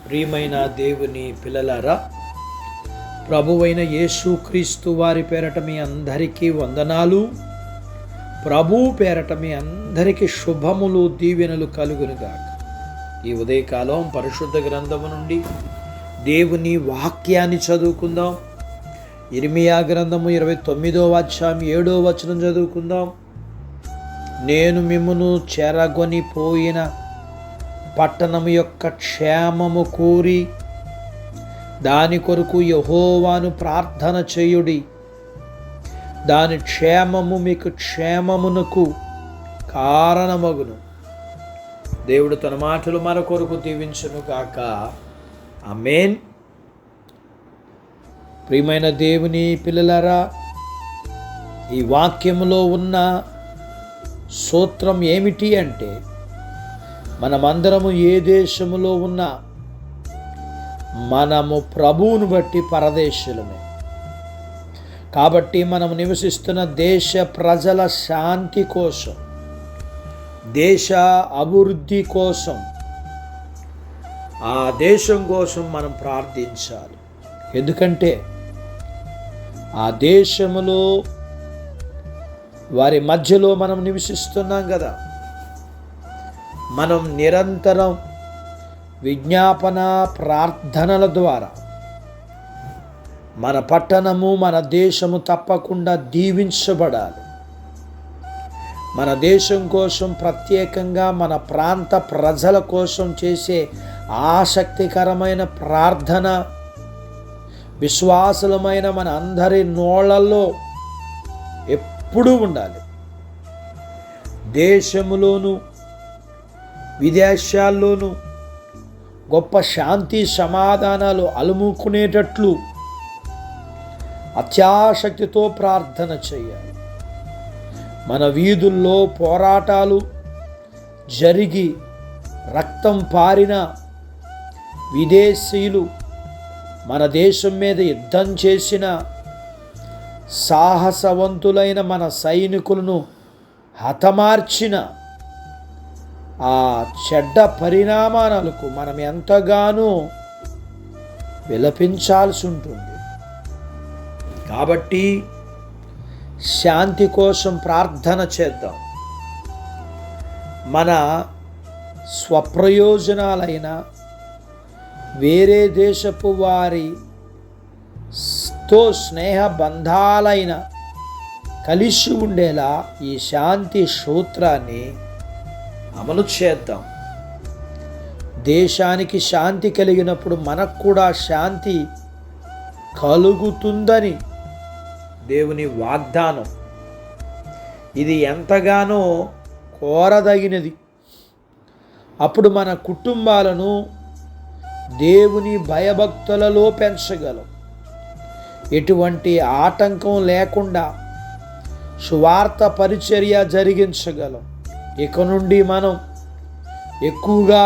ప్రియమైన దేవుని పిల్లలారా, ప్రభువైన యేసుక్రీస్తు వారి పేరట మీ అందరికీ వందనాలు. ప్రభు పేరట మీ అందరికీ శుభములు, దీవెనలు కలుగునుగాక. ఈ ఉదయకాలం పరిశుద్ధ గ్రంథము నుండి దేవుని వాక్యాన్ని చదువుకుందాం. ఇర్మియా గ్రంథము 29వ అధ్యాయం 7వ వచనం చదువుకుందాం. నేను మిమ్మును చెరగొని పోయిన పట్టణము యొక్క క్షేమము కోరి దాని కొరకు యెహోవాను ప్రార్థన చేయుడి. దాని క్షేమము మీకు క్షేమమునకు కారణమగును. దేవుడు తన మాటలు మన కొరకు దీవించును గాక. ఆమేన్. ప్రియమైన దేవుని పిల్లలారా, ఈ వాక్యములో ఉన్న సూత్రం ఏమిటి అంటే, మనమందరము ఏ దేశములో ఉన్నా మనము ప్రభువును బట్టి పరదేశులమే. కాబట్టి మనము నివసిస్తున్న దేశ ప్రజల శాంతి కోసం, దేశ అభివృద్ధి కోసం, ఆ దేశం కోసం మనం ప్రార్థించాలి. ఎందుకంటే ఆ దేశములో వారి మధ్యలో మనం నివసిస్తున్నాం కదా. మనం నిరంతరం విజ్ఞాపన ప్రార్థనల ద్వారా మన పట్టణము, మన దేశము తప్పకుండా దీవించబడాలి. మన దేశం కోసం, ప్రత్యేకంగా మన ప్రాంత ప్రజల కోసం చేసే ఆసక్తికరమైన ప్రార్థన విశ్వాసులమైన మన అందరి నోళ్ళల్లో ఎప్పుడూ ఉండాలి. దేశములోను విదేశాల్లోనూ గొప్ప శాంతి సమాధానాలు అలుముకునేటట్లు అత్యాసక్తితో ప్రార్థన చేయాలి. మన వీధుల్లో పోరాటాలు జరిగి రక్తం పారిన విదేశీయులు మన దేశం మీద యుద్ధం చేసిన సాహసవంతులైన మన సైనికులను హతమార్చిన ఆ చెడ్డ పరిణామాలకు మనం ఎంతగానో విలపించాల్సి ఉంటుంది. కాబట్టి శాంతి కోసం ప్రార్థన చేద్దాం. మన స్వప్రయోజనాలైన వేరే దేశపు వారితో స్నేహ బంధాలైన కలిసి ఉండేలా ఈ శాంతి సూత్రాన్ని అమలు చేద్దాం. దేశానికి శాంతి కలిగినప్పుడు మనకు కూడా శాంతి కలుగుతుందని దేవుని వాగ్దానం. ఇది ఎంతగానో కోరదగినది. అప్పుడు మన కుటుంబాలను దేవుని భయభక్తులలో పెంచగలం. ఎటువంటి ఆటంకం లేకుండా సువార్త పరిచర్య జరిగించగలం. ఇక నుండి మనం ఎక్కువగా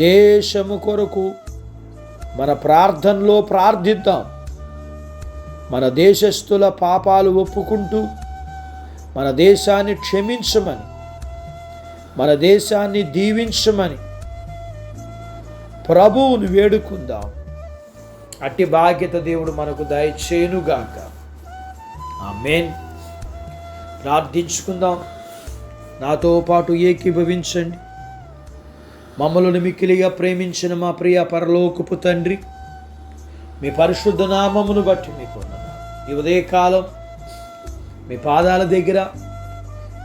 దేశము కొరకు మన ప్రార్థనలో ప్రార్థిద్దాం. మన దేశస్థుల పాపాలు ఒప్పుకుంటూ మన దేశాన్ని క్షమించమని, మన దేశాన్ని దీవించమని ప్రభువును వేడుకుందాం. అట్టి బాధ్యత దేవుడు మనకు దయచేయునుగాక. ఆమేన్. ప్రార్థించుకుందాం. నాతో పాటు ఏకీభవించండి. మమ్మల్ని మిక్కిలిగా ప్రేమించిన మా ప్రియ పరలోకపు తండ్రి, మీ పరిశుద్ధ నామమును బట్టి మీకు వందనాలు. ఈ ఉదయకాలం మీ పాదాల దగ్గర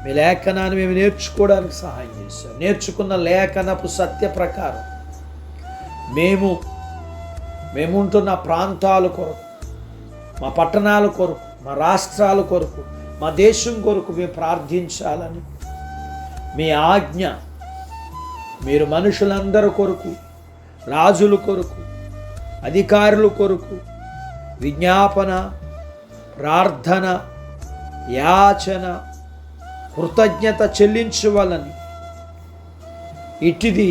మీ లేఖనాన్ని మేము నేర్చుకోవడానికి సహాయం చేశాం. నేర్చుకున్న లేఖనపు సత్య ప్రకారం మేముంటున్న ప్రాంతాల కొరకు, మా పట్టణాల కొరకు, మా రాష్ట్రాల కొరకు, మా దేశం కొరకు మేము ప్రార్థించాలని మీ ఆజ్ఞ. మీరు మనుషులందరి కొరకు, రాజుల కొరకు, అధికారుల కొరకు విజ్ఞాపన, ప్రార్థన, యాచన, కృతజ్ఞత చెల్లించవాలని, ఇటిది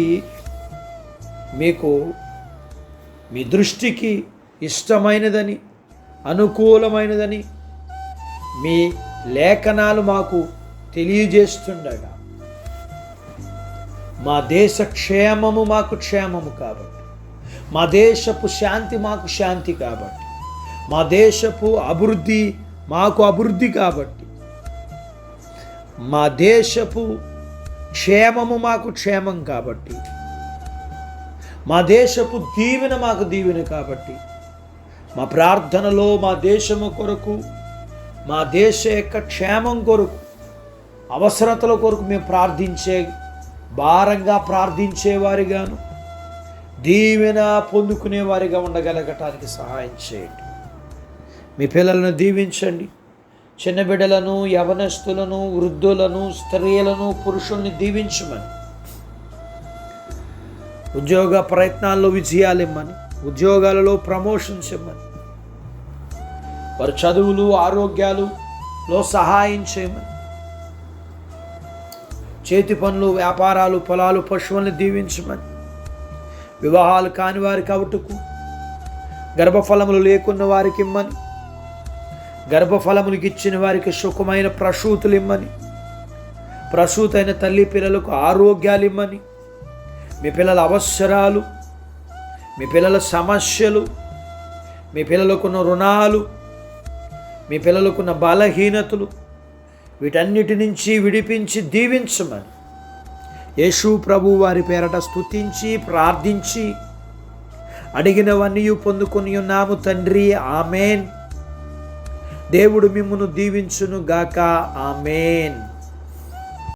మీకు మీ దృష్టికి ఇష్టమైనదని, అనుకూలమైనదని మీ లేఖనాలు మాకు తెలియజేస్తుండగా మా దేశ క్షేమము మాకు క్షేమము కాబట్టి, మా దేశపు శాంతి మాకు శాంతి కాబట్టి, మా దేశపు అభివృద్ధి మాకు అభివృద్ధి కాబట్టి, మా దేశపు క్షేమము మాకు క్షేమం కాబట్టి, మా దేశపు దీవెన మాకు దీవెన కాబట్టి, మా ప్రార్థనలో మా దేశము కొరకు, మా దేశ యొక్క క్షేమం కొరకు, అవసరతల కొరకు మేము ప్రార్థించే భారంగా ప్రార్థించేవారిగాను, దీవెన పొందుకునేవారిగా ఉండగలగటానికి సహాయం చేయండి. మీ పిల్లలను దీవించండి. చిన్న బిడ్డలను, యవనస్తులను, వృద్ధులను, స్త్రీలను, పురుషుల్ని దీవించమని, ఉద్యోగ ప్రయత్నాల్లో విజయాలు ఇమ్మని, ఉద్యోగాలలో ప్రమోషన్స్ ఇమ్మని, వారి చదువులు ఆరోగ్యాలలో సహాయం చేయమని, చేతి పనులు, వ్యాపారాలు, పొలాలు, పశువుల్ని దీవించమని, వివాహాలు కాని వారికి అవుటకు, గర్భఫలములు లేకున్న వారికి ఇమ్మని, గర్భఫలములకు ఇచ్చిన వారికి సుఖమైన ప్రసూతులు ఇమ్మని, ప్రసూతైన తల్లి పిల్లలకు ఆరోగ్యాలు ఇమ్మని, మీ పిల్లల అవసరాలు, మీ పిల్లల సమస్యలు, మీ పిల్లలకున్న రుణాలు, మీ పిల్లలకున్న బలహీనతలు, వీటన్నిటి నుంచి విడిపించి దీవించమని యేసు ప్రభు వారి పేరట స్తుతించి ప్రార్థించి అడిగినవన్నీ పొందుకొని ఉన్నాము తండ్రి. ఆమేన్. దేవుడు మిమ్మును దీవించును గాక. ఆమేన్.